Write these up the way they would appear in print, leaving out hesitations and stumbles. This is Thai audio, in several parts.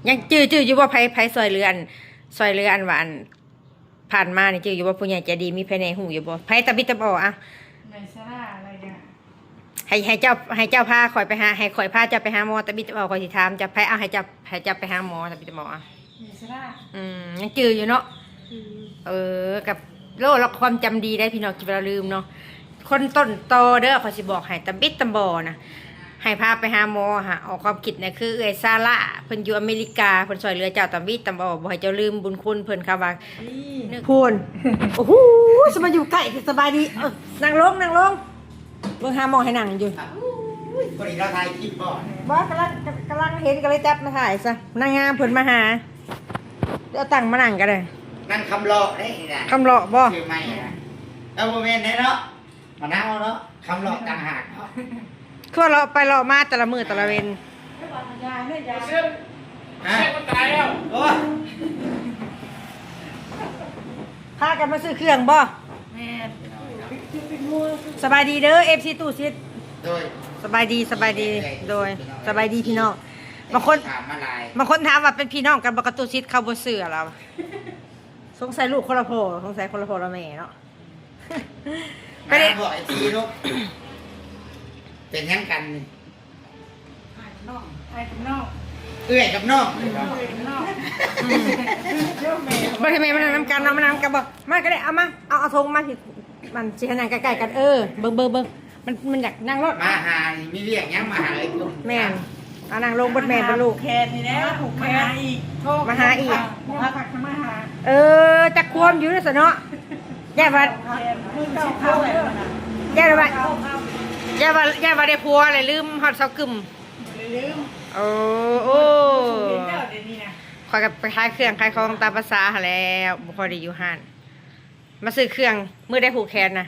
ยังจื้ออยู่ว่าไผซอยเรืออันหวานผ่านมานี่จื้ออยู่ว่าผู้ใหญ่ใจดีมีภายในหูอยู่บ่ไผตะบิดตะบออ่ะ ในซาร่าอะไรเนี่ย ให้เจ้าพาข่อยไปหาให้ข่อยพาเจ้าไปหาหมอตะบิดตะบอข่อยสิถามจะไผเอาให้เจ้าไปหาหมอตะบิดตะบออ่ะ ในซาร่า ยังจื้ออยู่เนาะ คือ กับโลกเราความจำดีได้พี่น้องที่เราลืมเนาะคนต้นตอเด้อเขาสิบอกให้ตะบิดตะบอนะให้พาไปหาหมอฮะออกความคิดนะคือเอ้ยซาร่าเพิ่นอยู่อเมริกาเพิ่นช่วยเหลือเจ้าตะบิดตะบอบ่ให้เจ้าลืมบุญคุณเพิ่นค่ะว่า นี่ พูนโอ้โหสบายอยู่ใกล้สบายดีนั่งลงเบิ่งหาหมอให้นั่งอยู่ พอดีเราถ่ายคลิปก่อน บ่กำลังเห็นก็เลยจับมาถ่ายซะนางงามเพิ่นมาหาเดี๋ยวตั้งมานั่งกันเลย นั่นคำหลอกได้นะ คำเลาะบ่ คือไม่นะเอาโมเมนต์ได้เนาะมานั่งเอาเนาะคำหลอกต่างหากเนาะ คือว่าเลาะไปเลาะมาแต่ละมื้อแต่ละเว้น ไม่ว่ามันยายไม่ยาย ฮะมันตายแล้วโอ้ พากันมาซื้อเครื่องบ่ แม่ สบายดีเด้อ FC ตู้ซิด โดย สบายดีโดยสบายดีพี่น้องบางคน ถามมาลาย บางคนถามว่าเป็นพี่น้องกันบ่กับตู้ซิดเขาบ่เชื่อเราสงสัยลูกคนละพ่อสงสัยคนละพ่อละแม่เนาะ ไป ไม่ เด้ ได้บอกไอ้ทีลูกเป็นยังกันนี่ ไอ้น้องไอ้น้อง เอื้อยกับน้อง ไอ้น้องเจ้าแม่ บ่ให้แม่มานั่งนำกันเอามานำกันบ่มาก็ได้เอามาเอาธงมาสิมันสิให้นั่งใกล้ๆกันเบิ่งมันอยากนั่งรถ มาหานี่มีเรียกยังมาหาไอ้กลุ่ม แม่นเอานั่งลงบนแม่นบนลูก แคนนี่แล้วผูกแคนอีกโทษ มาหาอีก มาผักมาหา จักควมอยู่นะสะเนาะย่าว่า แคนมือเก้าเข้าเลยมันอ่ะ ย่าว่า เข้าเข้า ย่าว่าได้ผัวเลยลืมฮอดเซากึม ลืม โอ้ เห็นเจ้าเดี๋ยวนี้นะ คอยกับไปขายเครื่องขายของตามภาษาหั่นแล้วบ่ค่อยได้อยู่ห้านมาซื้อเครื่องมื้อได้ผูกแขนนะ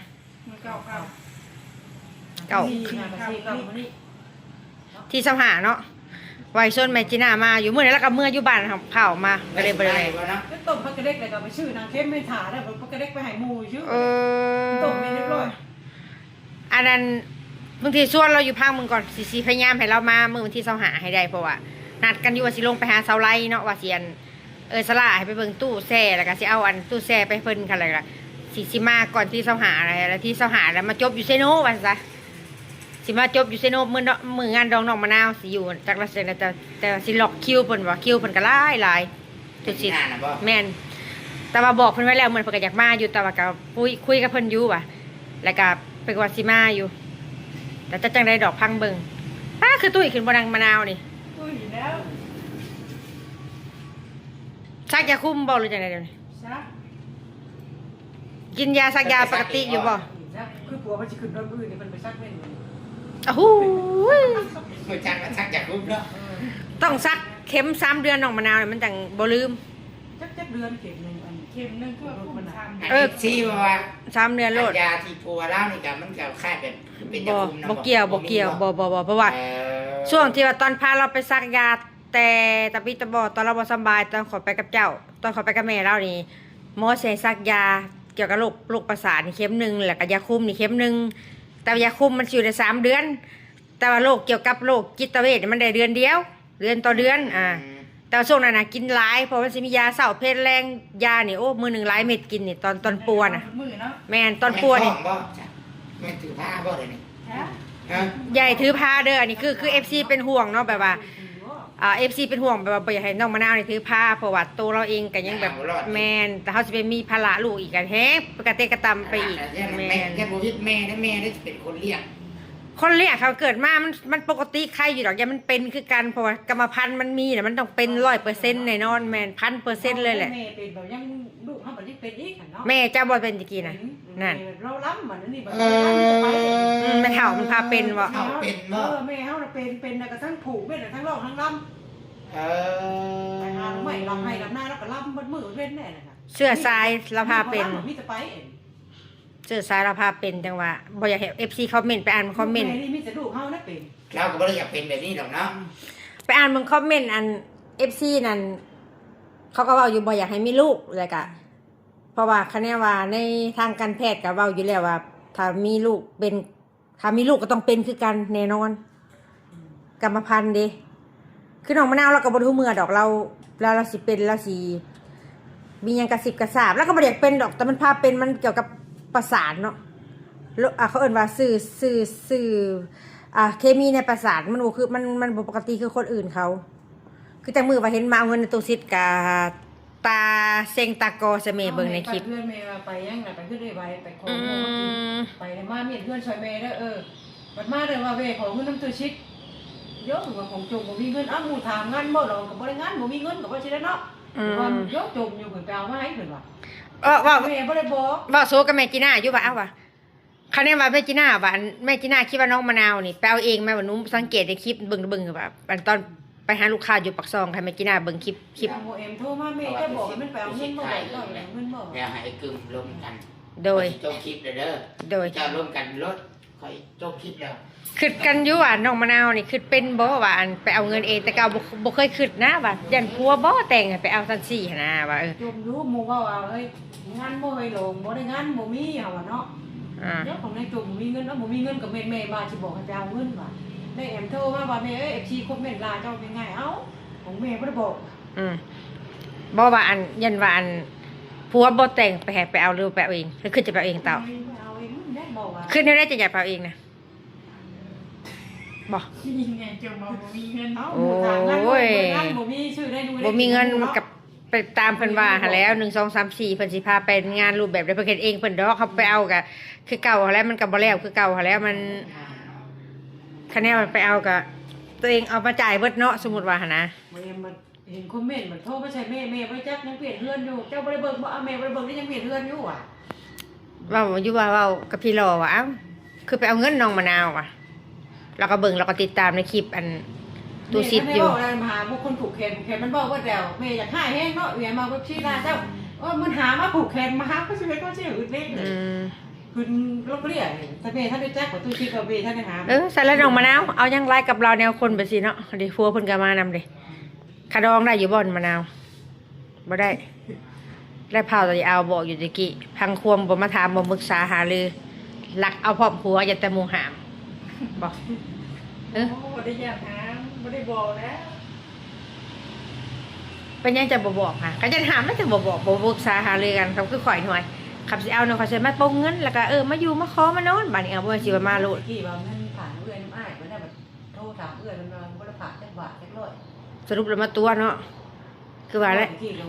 มือเก้าเข้า เก่า นี่ ที่สำหาเนาะไว้ส้นแม่จีน่ามาอยู่มื้อนั้นแล้วก็มื้ออยู่บ้านเผามาก็เลยบ่ได้ บ่เนาะ ก็ต้มพักกระเด็กเลยก็ไปชื่อนางเข้มไม่ถ่าได้พักกระเด็กไปให้หมูชื่อ เออ ต้มไม่เรียบร้อย อันนั้นบางทีส่วนเราอยู่ภาคมึงก่อนสิพยายามให้เรามามื้อวันที่25ให้ได้เพราะว่านัดกันอยู่ว่าสิลงไปหาเสาไลเนาะว่าสิอันสละให้ไปเบิ่งตู้แช่แล้วก็สิเอาอันตู้แช่ไปเพิ่นคั่นแหละก็สิมาก่อนที่25อะไรแล้วที่25แล้วมาจบอยู่เซโนว่าซะสิมาจบอยู่เซโนมื้องานดองน้องมะนาวสิอยู่จักละเซนแต่ว่าสิล็อกคิวเพิ่นว่าคิวเพิ่นก็หลายจุดสิ หน้าน่ะบ่ แม่นแต่ว่าบอกเพิ่นไว้แล้วเหมือนเพิ่นก็อยากมาอยู่แต่ว่าก็คุยกับเพิ่นอยู่ว่ะแล้วก็เพิ่นก็ว่าสิมาอยู่แต่จะจังได้ดอกพังเบิ่งคือตุ้ยขึ้นบ่ดังมะนาวนี่ อุ้ยแล้ว ซักยาคุมบ่หรือจังไดเดี๋ยวนี้ ซัก กินยาซักยาปกติอยู่บ่ ซักคือผัวมันจะขึ้นรถมือนี่มันไปซักเป็น อ้าวหู มือจักมาชักจากรูปเนาะ ต้องซักเข็ม3 เดือนน้องมะนาวนี่มันจังบ่ลืม จักเดือนเข็มหนึ่งอันเข็มหนึ่งก็รถมันทำ อันนี้ชี้ว่า 3 เดือนโลด ยาที่พัวเล่านี่กับมันกับค่ายเป็นยา บ่ คุมนะ บ่เกี่ยวบ่เพราะว่า เออ ช่วงที่ว่าตอนพาเราไปซักยาแต่ตะบิตะบอตอนเราบ่สำบายตอนขอไปกับเจ้า ตอนขอไปกับแม่เรานี่หมอใช้ซักยาเกี่ยวกับโรคประสาทนี่เข็มหนึงแล้วก็ยาคุมนี่เข็มหนึงแต่ว่ายาคุมมันสิอยู่ได้3 เดือน แต่ว่าโรคเกี่ยวกับโรคจิตเวชนี่มันได้เดือนเดียวเดือนต่อเดือนแต่ว่าช่วงนั้นน่ะกินหลายเพราะมันสิมียาเศร้าเพศแรงยานี่โอ้มื้อหนึงหลายเม็ดกินนี่ตอนปัวน่ะ มือเนาะ แม่นตอนปัวนี่ แม่ท้องบ่จ้ะแม่ถือผ้าบ่เลยนี่ ฮะ ฮะ ใหญ่ถือผ้าเด้ออันนี้คือ FC เป็นห่วงเนาะแบบว่า FC เป็นห่วงแบบว่าบ่อยากให้น้องมะนาวนี่ถือผ้าเพราะว่าตัวเราเองก็ยังแบบแมนแต่เขาสิไปมีภาระลูกอีกกันแฮะกระเตะกระตำไปอีก แม่ แมน แค่บ่วิดแม่ได้แม่ได้เป็นคนเลี้ยง คนเลี้ยงเขาเกิดมามันปกติใครอยู่ดอกอย่ามันเป็นคือกันเพราะว่ากรรมพันธุ์มันมีน่ะมันต้องเป็น100%แน่นอนแม่น1,000%เลยแหละ แม่เป็นแบบยังลูกเขาแบบยังเป็นอีกเนาะ แม่เจ้าบ่เป็นตะกี้น่ะนั่น เราล้ำเหมือนนี่แบบ แม่เฒ่ามันพาเป็นบ่ เอาเป็นบ่ แม่เขาเป็นกระทั่งผูกเป็นทั้งร้องทั้งล้ำ เออ ไปหาไม่ลำให้ลำหน้าแล้วก็ลำบนมือเว้นแน่เลยค่ะ เสื้อทรายเราพาเป็น มีแต่ไปเอง เสื้อทรายเราพาเป็นจังว่าบ่อยากให้ FC คอมเมนต์ไปอ่านคอมเมนต์ นี่มีแต่ลูกเขานะเป็น เราก็บ่ได้อยากเป็นแบบนี้หรอกเนาะ ไปอ่านมึงคอมเมนต์อัน FC นั่นเขาก็เว้าอยู่บ่อยากให้มีลูกเลยกะเพราะว่าคะแนนว่าในทางการแพทย์ก็เว้าอยู่แล้วว่า ถ้ามีลูกก็ต้องเป็นคือกันแน่นอน กรรมพันธุ์เด้ คือน้องมะนาวเราก็บ่รู้มือดอกเราสิเป็นเราสิมีหยังกระสิบกระซาบแล้วก็บ่อยากเป็นดอกแต่มันพาเป็นมันเกี่ยวกับประสาทเนาะเขาเอิ้นว่าสื่อเคมีในประสาทมันบ่คือมันบ่ปกติคือคนอื่นเขาคือจังมือว่าเห็นมาเอาเงินในตู้ซิดกะตาเซ็งตากอเสมเบิ่งในคลิป เพื่อนเมย์ไปยังน่ะไปขึ้นได้ไวไปขอโมมากินไปในมาเมียนเพื่อนช่วยเมย์ได้บัดมาเลยว่าเวของเงินน้ำตัวชิดเยอะกว่าของจมบ่มีเงินอ้าวหมู่ถามงานบ่ดอกก็บ่ได้งานบ่มีเงินก็บ่สิได้เนาะว่าเยอะจมอยู่เพิ่นไปเอามาให้เพิ่นว่าว่าแม่บ่ได้บอกว่าโซกับแม่จีน่าอยู่ว่าเอาว่ะคะแนนว่าแม่จีน่าว่าแม่จีน่าคิดว่าน้องมะนาวนี่ไปเอาเองแม่ว่าหนูสังเกตในคลิปเบิ่งแบบตอนไปหาลูกค้าอยู่ปักซองค่ะแม่จีน่าเบิ่งคลิปโมเอ็มโทรมาแม่แค่บอกมันไปเอาเงินบ่ได้ก็เอาเงินบ่แล้วให้กึ่มร่วมกัน โดยจบคลิปเด้อจะร่วมกันรถค่อยจบคลิปแล้วคิดกันอยู่ว่าน้องมะนาวนี่คิดเป็นบ่ว่าอันไปเอาเงินเองแต่เก่าบ่เคยคิดนะว่ายันผัวบ่แต่งให้ไปเอาซั่นซี่หั่นนะว่าจมอยู่หมู่ว่าเอ้ยงานบ่ให้ลงบ่ได้งานบ่มีเฮาว่าเนาะเจ้าของในจมบ่มีเงินบ่มีเงินก็แม่มาสิบอกให้ไปเอาเงินว่าได้แอมโทรมาว่าแม่เอ้ย FC คอมเมนต์ลาเจ้าเป็นไงเอ้าของแม่บ่ได้บอกบ่ว่าอันยันว่าอันผัวบ่แต่งไปให้ไปเอาหรือไปเอาเองคือจะไปเอาเองเต่าคือได้จะอยากไปเอาเองนะบ่มีไงจมบ่มีเงินเอ้าโอ้ยบ่มีชื่อได้ดูบ่มีเงินกับไปตามเพิ่นว่าหาแล้ว1 2 3 4เพิ่นสิพาไปงานรูปแบบได้เพิ่นเฮ็ดเองเพิ่นดอกเขาไปเอาก็คือเก่าแล้วมันก็บ่แล้วคือเก่าแล้วมันคะแนนมันไปเอาก็ตัวเองเอามาจ่ายเบิดเนาะสมมุติว่าหั่นนะมันเห็นคอมเมนต์มันโทรมาใช่แม่บ่จักยังเปลี่ยนเรือนอยู่เจ้าบ่ได้เบิ่งบ่แม่บ่ได้เบิ่งได้ยังเปลี่ยนเรือนอยู่อ่ะเว้าอยู่ว่าเว้ากับพี่รอว่าเอ้าคือไปเอาเงินน้องมะนาวว่ะแล้วก็เบิ่งแล้วก็ติดตามในคลิปอันตูซิดอยู่มาหาบุคคลผูกแขนมันบอกว่าเดี๋ยวแม่อยากหาแห้งเนาะเวียมาบอกชี้หน้าเจ้ามันหามาผูกแขนมาหาก็ชีวิตก็ชื่ออึดเล็กคุณลูกเรียกท่านแม่ท่านได้แจ้งกับตู้ชีกับเวท่านได้หาใส่แล้วน้องมะนาวเอายังไล่กับเราแนวคนไปสิเนาะเดี๋ยวฟัวเพิ่นก็มานำเลยคาดองได้อยู่บ่อนมะนาวบ่ได้เผาตัวเอาบอกอยู่ตะกี้พังควมบ่มาถามบ่ปรึกษาหารือหลักเอาพร้อมผัวอย่าแต่หมู่หามบอกบ่ได้อยากหาบ่ได้บอกนะเป็นยังจะบอกค่ะก็จะถามแล้วจะบอกบ่ปรึกษาหารือกันเขาคือข่อยหน่อยขับสิเอาเนาะเขาสิมาปงเงินแล้วก็มาอยู่มาขอมานอนบัดนี้เอาบ่สิว่ามาโลดกี่ว่าเงินผ่านเอื้อยน้ำอ้ายบ่ได้แบบโทรถามเอื้อยมันบ่ได้ผ่านจักบาทจักร้อยสรุปแล้วมาตัวเนาะคือว่าแล้วกี่เรา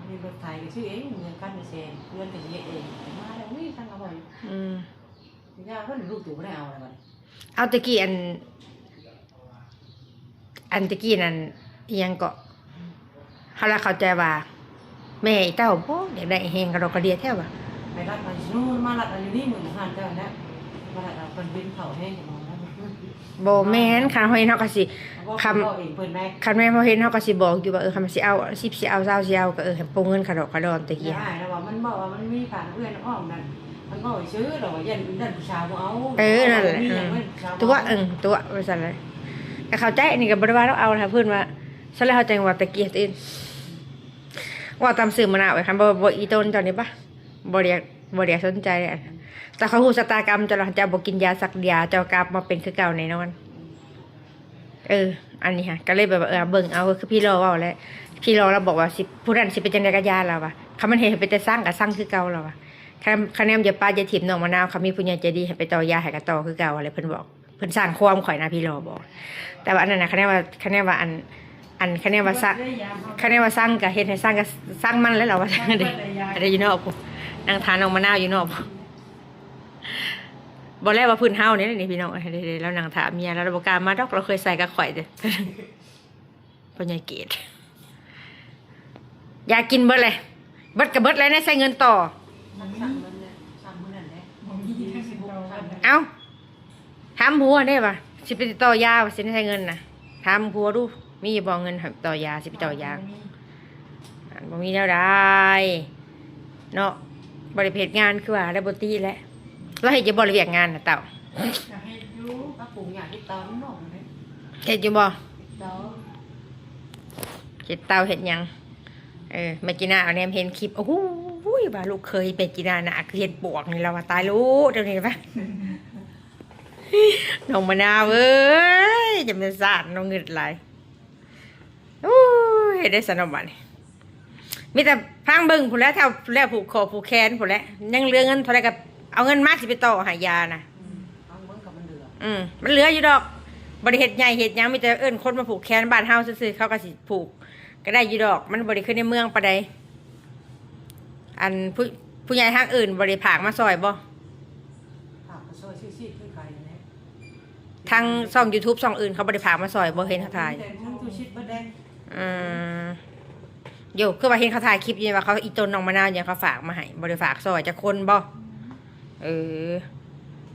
มีรถไถก็ชื่อเองเงินกันไปแซงเงินก็สิเฮ็ดเองมาแล้วนี่ทั้งเอาไว้ย่าเพิ่นลูกตู่บ่ได้เอาแล้วบัดเอาตะกี้อันตะกี้นั่นอีหยังก็เฮาละเข้าใจว่าแม่เต้าบ่อยากได้แฮงกระดอกกระเดียแท้ว่ะไปรัดมานู่นมารัดอยู่นี่มื้อหันเจ้าแล้วมารัดเอาเพิ่นบินเผาแห้งจังบ่แม่นคันเฮาเห็นเฮาก็สิคันแม่เฮาเห็นเฮาก็สิบอกอยู่ว่าคันสิเอา10สิเอา20สิเอาก็ให้โปงเงินกระดอกกระดอนตะกี้แล้วว่ามันบอกว่ามันมีผ่านเพื่อนอ้อมนั่นมันก็ซื้อดอกยันดันผู้ชายบ่เอานั่นแหละตัวว่าซั่นเลยก็เข้าใจนี่ก็บ่ได้ว่าเราเอาถ้าเพิ่นว่าซั่นแล้วเฮาจังว่าตะกี้ตื่นว่าตามสื่อมะนาวไว้คันบ่อีต้นเจ้านี่ปะบ่เรียกสนใจแต่เขาฮู้ชะตากรรมเจ้าจะบ่กินยาสักยาเจ้ากลับมาเป็นคือเก่าแน่นอนอันนี้ค่ะก็เลยแบบเบิ่งเอาคือพี่รอเว้าแล้วพี่รอเราบอกว่าสิผู้นั้นสิเป็นจังได๋กับยาเราว่ะคันมันเฮ็ดให้เป็นแต่สร้างก็สร้างคือเก่าแล้วว่ะคันแนมอย่าป้าอย่าถิ่มน้องมะนาวเขามีผู้ใหญ่ใจดีให้ไปต่อยาให้ก็ต่อคือเก่าอะไรเพิ่นบอกเพิ่นสร้างความข่อยนะพี่รอบอกแต่ว่าอันนั้นน่ะคันแนมว่าอันคะแนนว่าสร้างกับเฮ็ดให้สร้างกับสร้างมันแล้วเหรอว่าอะไรอยู่นอกปุ๊นางทานออกมาหน้าอยู่นอกบ่แล้วว่าพื้นเฮานี่นี่พี่น้องแล้วนางถามเมียแล้วบ่กล้ามาดอกเราเคยใส่กับข่อยเด้อพ่อใหญ่เกดอยากกินเบิดเลยเบิดกับเบิดแล้วใส่เงินต่อเอ้าถามผัวได้ป่ะสิไปต่อยาว่าสิได้ใช้เงินน่ะถามผัวดูมีบ่เงินต่อยาสิไปต่อยาบ่มีแล้วได้เนาะบริเพศงานคือว่าได้บ่ตีแล้วแล้วให้จะบริเวณงานน่ะเต่าให้อยู่ป้าปู่อยากให้เต่าน้องเลยเฮ็ดอยู่บ่เฮ็ดเต่าเฮ็ดหยังแม่จีน่าเอาแนมเห็นคลิปโอ้โหว่าลูกเคยเป็นจีน่าน่ะคือเฮ็ดปวกนี่เราว่าตายลูกเดี๋ยวนี้ป่ะน้องมะนาวเอ้ย จะเป็นสารน้องเงินไหลโอ้ยได้สนมบันมีแต่พังเบิ่งผู้แล้วถ้าแล้วผูกคอผูกแขนผู้แล้วยังเหลือเงินเท่าไรกับเอาเงินมาสิไปต่อหายานะ เอาเบิ่งกับมันเหลือ มันเหลืออยู่ดอกบริเหตุใหญ่เหตุยังมีแต่เอิ้นคนมาผูกแขนบ้านเฮาซื่อๆเขาก็สิผูกก็ได้อยู่ดอก มันบริขึ้นในเมืองปะใดอันผู้ใหญ่ทางอื่นบริผากมาซอยบ่ ฝากมาช่วยชี้ๆคือใครเนี่ย ทางช่อง YouTube ช่องอื่นเขาบริผากมาซอยบ่เห็นเขาถ่าย แต่ทั้งตู้ชิดบ่แดง อืมโยคือว่าเห็นเขาถ่ายคลิปอยังว่าเขาอีต้นน้องมะนาวอย่างเขาฝากมาให้บริฝากซอยจะคนบ่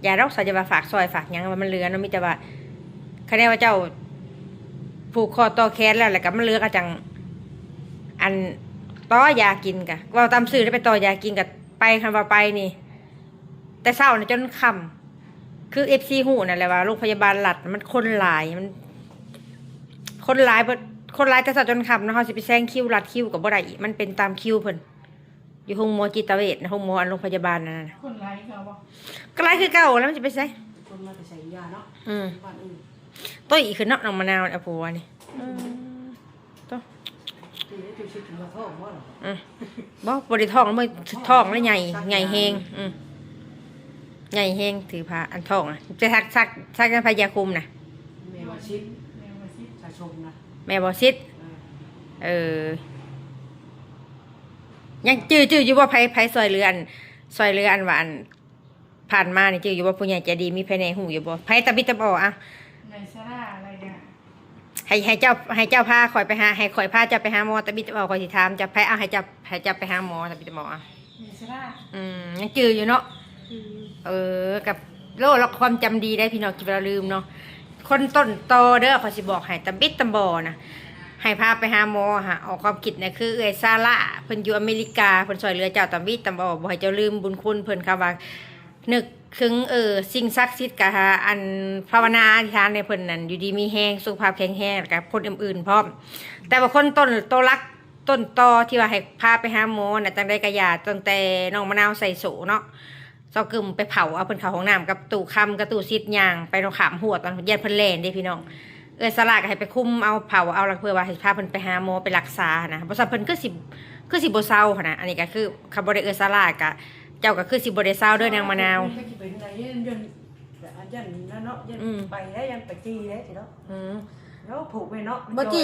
อย่าดอกใส่จะมาฝากซอยฝากหยังว่ามันเหลือเนาะมีแต่ว่าคะแนนว่าเจ้าผูกคอต่อแขนแล้วแหละก็มันเหลือก็จังอันต่อยากินกะว่าตามสื่อได้ไปต่อยากินกับไปคันว่าไปนี่ แต่เศร้าเนี่ยจนค่ำคือ FC หูนั่นแหละว่าโรงพยาบาลหลัดมันคนหลายมันคนหลายแต่เศร้าจนค่ำนะเขาสิไปแซงคิวรัดคิวกับบ่ได้อีกมันเป็นตามคิวเพิ่นอยู่ห้องหมอจิตเวชนะห้องหมออันโรงพยาบาลนั่นน่ะ คนไรเขาบ่ ก็หลายคือเก่าแล้วมันจะไปไส คนมาแต่ใส่ยาเนาะ บ้านอื่น ต้อยอีกคือเนาะน้องมะนาวเนี่ยผัวนี่ต้อ ตู้นี้ตู้ชิดถึงมาท่องบ่หรอ บ่ได้ท้องแล้วมันท้องแล้วใหญ่แฮงใหญ่แฮงถือผ้าอันท้องอ่ะจะซักพยาคุมน่ะ แม่ว่าชิดชาชมนะ แม่บ่ซิดยังจื้ออยู่ว่าไผซอยเรืออันว่าอันผ่านมานี่จื้ออยู่ว่าผู้ใหญ่ใจดีมีภายในหูอยู่บ่ไผตะบิดตะบ่อ่ะ ในซาร่าอะไรเนี่ย ให้เจ้าพาข่อยไปหาให้ข่อยพาเจ้าไปหาหมอตะบิดตะบ่ข่อยสิถามจะไผเอาให้เจ้าไปหาหมอตะบิดตะบ่อ่ะ ในซาร่า ยังจื้ออยู่เนาะกับโลกความจำดีได้พี่น้องที่เราลืมเนาะคนต้นโตเด้อเขาสิบอกให้ตะบิดตะบ่นะให้พาไปหาหมอฮะออกความคิดเนี่ยคือเอ้ยซาร่าเพิ่นอยู่อเมริกาเพิ่นช่วยเหลือเจ้าตะบิดตะบ่บ่ให้เจ้าลืมบุญคุณเพิ่นค่ะว่านึกถึงสิ่งศักดิ์สิทธิ์กะอันภาวนาอธิษฐานในเพิ่นนั่นอยู่ดีมีแฮงสุขภาพแข็งแรงกับคนอื่นๆพร้อมแต่ว่าคนต้นโตรักต้นตอที่ว่าให้พาไปหาหมอน่ะจังได๋ก็อย่าตั้งแต่น้องมะนาวใส่โสเนาะเจ้ากึมไปเผาเอาเพิ่นเข้าห้องน้ำกับตู่คำกับตู่ซิดย่างไปตรงขามหัวตอนแยกเพิ่นแล่นเด้พี่น้องสลากให้ไปคุมเอาเผาเอาเพื่อว่าให้พาเพิ่นไปหาหมอไปรักษานะบ่ซับเพิ่นคือสิบ่เซาหั่นน่ะอันนี้ก็คือคำบ่ได้สลากก็เจ้าก็คือสิบ่ได้เซาเด้อนางมะนาว ไม่คิดเป็นไรยันแต่อันยันนั่นเนาะยันไปได้ยันไปจีได้สิเนาะแล้วผูกไปเนาะ บ่จี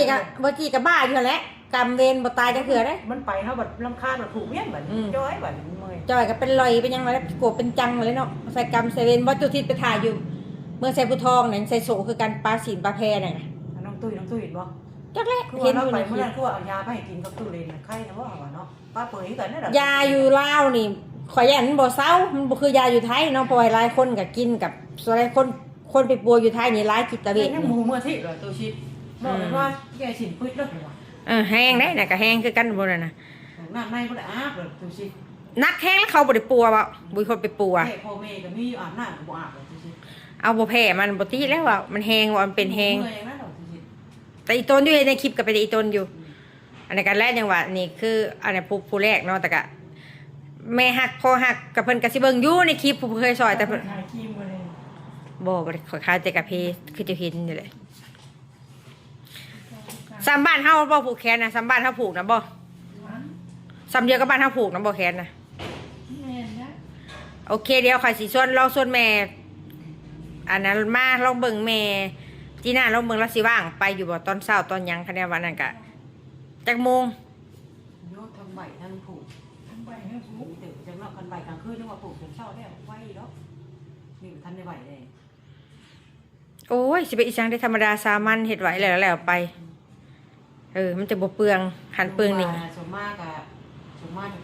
กับบ้าอยู่แหละกรรมเวรบ่ตายจักเทื่อเด้ มันไปเฮาบัดรำคาญบัดผูกเมียนบัดจ้อยบัดเมื่อย จอยก็เป็นรอยเป็นยังไงแล้วโกบเป็นจังเลยเนาะใส่กรรมใส่เวรบ่จุทิศไปถ่ายอยู่เมื่อใส่ผู้ทองนั่นใส่โสคือการปลาศีลปลาแพน่ะ น้องตุ้ยเห็นบ่ จักแล คือ เห็น เรา อยู่ ไป ในค เมื่ ลิ อ ป นั้นคือว่าเอายาไปให้กินกับตู้เลนไข้นะว่าเนาะป้าเปิดให้กันนั่นแหละ ยาอยู่ลาวนี่ข่อยยันบ่เซามันบ่คือยาอยู่ไทยเนาะเพราะว่าหลายคนก็กินกับส่วนหลายคนไปปัวอยู่ไทยนี่หลายจิตเวช นี่หมูเมื่อที่เหรอตัวชิดบอกเลยว่าแกสินปึ๊ดเลยว่ะ แห้งได้น่ะก็แห้งคือกันบ่นั่นน่ะ น้ำในบ่ได้อาบเลยตัวชิด นักแห้งแล้วเขาบ่ได้ปัวบ่บุยคนไปปัว แม่พ่อแม่ก็มีอาบน้ำก็บ่อาบเลยตัวชิด เอาบ่แพ้มันบ่ติแล้วว่ามันแห้งว่ามันเป็นแห้ง เมื่อยนะตัวชิด แต่อีตนอยู่ในคลิปก็เป็นอีตนอยู่ อันนี้กันแรกจังหวะนี่คืออันนี้ผู้แรกเนาะแต่ก็แม่ฮักพ่อฮักกับเพิ่นก็สิเบิ่งอยู่ในคลิปผู้เคยซอยแต่เพิ่น ถ่ายครีมมาเลย บ่ได้ขอยคาแต่กับเพคือจะเห็นนี่แหละซ้ำบ้านเฮาบ่ผูกแขนนะซ้ำบ้านเฮาผูกนะบ่ซ้ำเดียวกับบ้านเฮาผูกนะบ่แขนนะโอเคเดี๋ยวข่อยสิส่วนแม่อันนั้นมาลองเบิ่งแม่จีน่าลองเบิ่งแล้วสิว่างไปอยู่บ่ตอนเช้าตอนหยังคะแนนวันนั้นก็จักโมง โยกทั้งใบทั้งผูกเดี๋ยวจะเนาะกันใบกลางคืนนึกว่าผูกเป็นเช้าแล้วไว้แล้วนี่ทันได้ไหวเลย โอ้ยสิไปอีสังได้ธรรมดาสามัญเฮ็ดไหวแล้วไปมันจะบ่เปลืองหันเปลืองนี่ สมมาก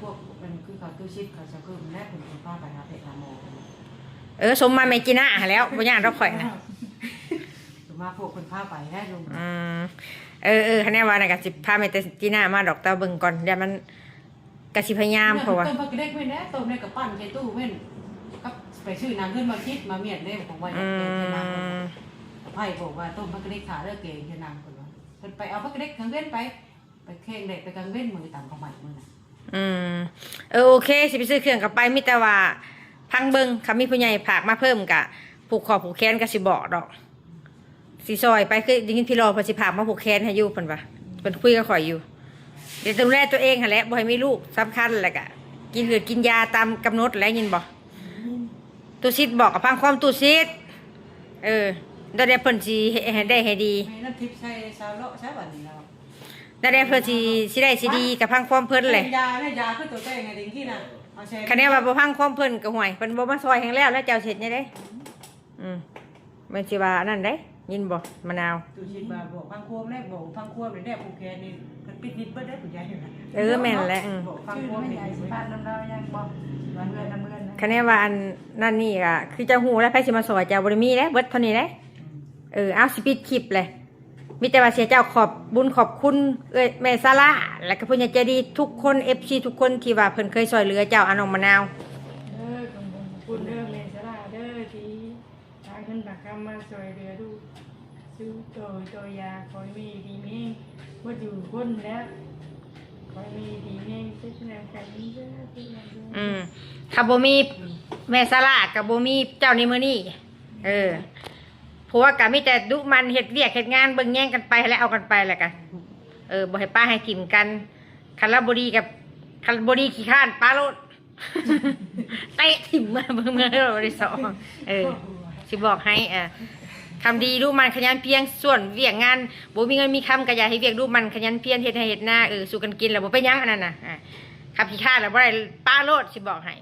พวกมันคือเขาตู้ชิดเขาจะคือมันแรกผมคุณป้าไปหาเพจหาโม สมมาแม่จีน่าหาแล้วบ่ย่านเราข่อยนะ สมมากพวกคุณป้าไปแค่ลง คะแนนว่าน่ะก็สิพาแม่แต่จีน่ามาดอกตาเบิ่งก่อนเดี๋ยวมันก็สิพยายามเพราะว่า ต้มผักกระเด็กเว้นนะต้มในกระปั้นใช้ตู้เว้นก็ไปซื้อนางขึ้นมาคิดมาเมียนได้ของวันนี้เป็นนางไพ่บอกว่าต้มผักกระเด็กขาเลิกเก่งเป็นนางคนว่าเพิ่นไปเอาผักกระเด็กกลางเว้นไปแข่งเด็กไปกลางเว้นมือต่างของใหม่มือน่ะ โอเคสิไปซื้อเครื่องกลับไปมีแต่ว่าพังเบิ่งค่ะมีผู้ใหญ่ฝากมาเพิ่มกะผูกคอผูกแขนก็สิบอกดอก สิซอยไปคือได้ยินพี่รอเพิ่นสิพามาผูกแขนให้อยู่เพิ่นว่าเพิ่นคุยกับข่อยอยู่เดี๋ยวดูแลตัวเองหั่นแหละบ่ให้มีลูกสำคัญแหละก็กินเลือดกินยาตามกำหนดแล้วยินบ่ตู้ซิดบอกกับพังความตู้ซิดได้เพิ่นสิให้ได้ให้ดี ให้น้ำทิพย์ใช้ชาวเลาะใช้บัดนี้แล้ว ได้เพิ่นสิได้สิดีกับพังความเพิ่นแหละ ยาเนี่ยยาคือตัวแป้งไงดิ้งที่น่ะเอาแช่ คะแนนว่าบ่พังความเพิ่นก็ห่วยเพิ่นบ่มาซอยแห่งแล้วเจ้าเสร็จยังได้มันสิว่านั่นเด้ยินบ่มะนาว ตูชิดมาบอกพังควมแรกบอกพังควมเลยแรกผูกแขนนี่มันปิดนิดเบิดได้ผู้ใหญ่อยู่นะ แม่นแหละ บอกพังควมนี่สิพาน้ำเรายังบอกวันเงินน้ำเงินนะคะ แนนว่าอันนั่นนี่ก็คือเจ้าฮู้แล้วไผสิมาซอยเจ้าบ่ได้มีแล้วเบิดเท่านี้เด้เอาสิปิดคลิปเลยมีแต่ว่าเสียเจ้าขอบบุญขอบคุณแม่ซาร่าและก็ผู้ใหญ่ใจดีทุกคน FC ทุกคนที่ว่าเพิ่นเคยซอยเหลือเจ้าน้องมะนาว ขอบคุณเด้อเมสลาเด้อที่ทางขึ้นปากคำมาสวยเรือดูซื้อตัวยาคอยมีดีแม่งว่าอยู่คนแล้วคอยมีดีแม่งเพื่อแสดงการนี้เด้อที่เราเด้อ ถ้าบ่มีแม่ซาร่ากับบ่มีเจ้าในมื้อนี้เพราะว่าก็มีแต่ดุมันเฮ็ดเวียกเฮ็ดงานเบิ่งแย่งกันไปแล้วเอากันไปแล้วกันบ่ให้ป้าให้ถิ่มกันคันละบ่ดีกับคันบ่ดีขี้ข้านป้าโลด เตะถิ่มมาเบิ่งเราบ่ได้สอนสิบอกให้คำดีดูมันขยันเพียรส่วนเวียกงานบ่มีเงินมีคำก็อย่าให้เวียกดูมันขยันเพียรเฮ็ดให้เฮ็ดหน้าสู้กันกินแล้วบ่เป็นหยังอันนั้นน่ะขับขี้ข้านแล้วบ่ได้ป้าโลดสิบอกให้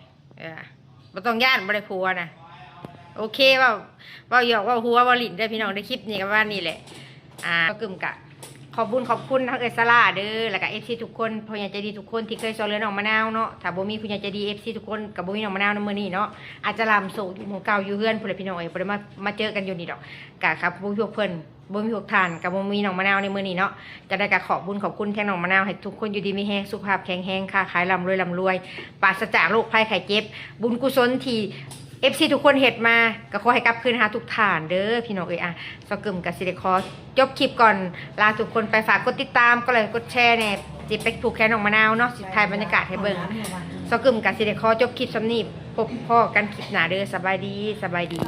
บ่ต้องย่านบ่ได้ผัวนะโอเคว่าหยอกว่าหัวว่าลิ้นได้พี่น้องได้คลิปนี้ก็ว่านี่แหละก็กึ่มกะขอบคุณทั้งซาร่าเด้อแล้วก็ FC ทุกคนผู้ใหญ่ใจดีทุกคนที่เคยซอยเหลือน้องมะนาวเนาะถ้าบ่มีผู้ใหญ่ใจดี FC ทุกคนกับบ่มีน้องมะนาวในมื้อนี้เนาะอาจจะลำโศกอยู่หมู่เก่าอยู่เฮือนพุ่นแหละพี่น้องบ่ได้มาเจอกันอยู่นี่ดอกกะครับบ่มีพวกเพิ่นบ่มีพวกทานกับบ่มีน้องมะนาวในมื้อนี้เนาะจะได้กะขอบคุณแทนน้องมะนาวให้ทุกคนอยู่ดีมีแรงสุขภาพแข็งแรงค้าขายร่ำรวยปราศจากโรคภัยไข้เจ็บบุญกุศลที่FC ทุกคนเฮ็ดมาก็ขอให้กลับคืนหาทุกฐานเด้อพี่น้องสกึมกับสิได้ขอจบคลิปก่อนลาทุกคนไปฝากกดติดตามก็เลยกดแชร์แน่สิไปผูกแขนน้องมะนาวเนาะสิถ่ายบรรยากาศให้เบิ่งสกึมกับสิได้ขอจบคลิปสำนีพบพ่อกันคลิปหน้าเด้อสบายดี